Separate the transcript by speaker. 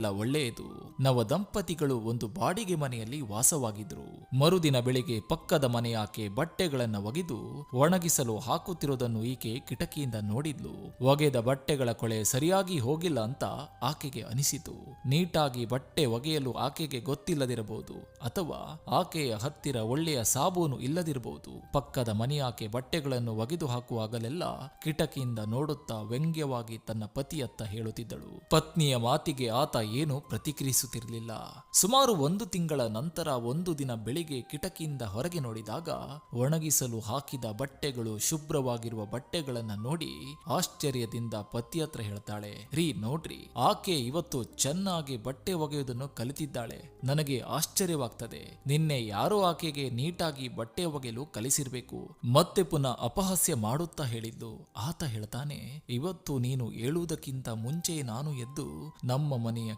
Speaker 1: ಒಳ್ಳೆಯದು. ನವ ದಂಪತಿಗಳು ಒಂದು ಬಾಡಿಗೆ ಮನೆಯಲ್ಲಿ ವಾಸವಾಗಿದ್ರು. ಮರುದಿನ ಬೆಳಿಗ್ಗೆ ಪಕ್ಕದ ಮನೆಯ ಆಕೆ ಬಟ್ಟೆಗಳನ್ನ ಒಗೆದು ಒಣಗಿಸಲು ಹಾಕುತ್ತಿರುವುದನ್ನು ಈಕೆ ಕಿಟಕಿಯಿಂದ ನೋಡಿದ್ಲು. ಒಗೆದ ಬಟ್ಟೆಗಳ ಕೊಳೆ ಸರಿಯಾಗಿ ಹೋಗಿಲ್ಲ ಅಂತ ಆಕೆಗೆ ಅನಿಸಿತು. ನೀಟಾಗಿ ಬಟ್ಟೆ ಒಗೆಯಲು ಆಕೆಗೆ ಗೊತ್ತಿಲ್ಲದಿರಬಹುದು, ಅಥವಾ ಆಕೆಯ ಹತ್ತಿರ ಒಳ್ಳೆಯ ಸಾಬೂನು ಇಲ್ಲದಿರಬಹುದು. ಪಕ್ಕದ ಮನೆಯಾಕೆ ಬಟ್ಟೆಗಳನ್ನು ಒಗೆದು ಹಾಕುವಾಗಲೆಲ್ಲ ಕಿಟಕಿಯಿಂದ ನೋಡುತ್ತಾ ವ್ಯಂಗ್ಯವಾಗಿ ತನ್ನ ಪತಿಯತ್ತ ಹೇಳುತ್ತಿದ್ದಳು. ಪತ್ನಿಯ ಮಾತಿಗೆ ಆತ ಏನು ಪ್ರತಿಕ್ರಿಯಿಸುತ್ತಿರಲಿಲ್ಲ. ಸುಮಾರು 1 ತಿಂಗಳ ನಂತರ ಒಂದು ದಿನ ಬೆಳಿಗ್ಗೆ ಕಿಟಕಿಯಿಂದ ಹೊರಗೆ ನೋಡಿದಾಗ ಒಣಗಿಸಲು ಹಾಕಿದ ಬಟ್ಟೆಗಳು, ಶುಭ್ರವಾಗಿರುವ ಬಟ್ಟೆಗಳನ್ನ ನೋಡಿ ಆಶ್ಚರ್ಯದಿಂದ ಪತಿ ಹತ್ರ ಹೇಳ್ತಾಳೆ, ರೀ ನೋಡ್ರಿ, ಆಕೆ ಇವತ್ತು ಚೆನ್ನಾಗಿ ಬಟ್ಟೆ ಒಗೆಯುವುದನ್ನು ಕಲಿತಿದ್ದಾಳೆ. ನನಗೆ ಆಶ್ಚರ್ಯವಾಗ್ತದೆ. ನಿನ್ನೆ ಯಾರೋ ಆಕೆಗೆ ನೀಟಾಗಿ ಬಟ್ಟೆ ಒಗೆಯಲು ಕಲಿಸಿರ್ಬೇಕು. ಮತ್ತೆ ಪುನಃ ಅಪಹಾಸ್ಯ ಮಾಡುತ್ತಾ ಹೇಳಿದ್ದು. ಆತ ಹೇಳ್ತಾನೆ, ಇವತ್ತು ನೀನು ಹೇಳುವುದಕ್ಕಿಂತ ಮುಂಚೆ ನಾನು ಎದ್ದು ನಮ್ಮ ಮನೆಯ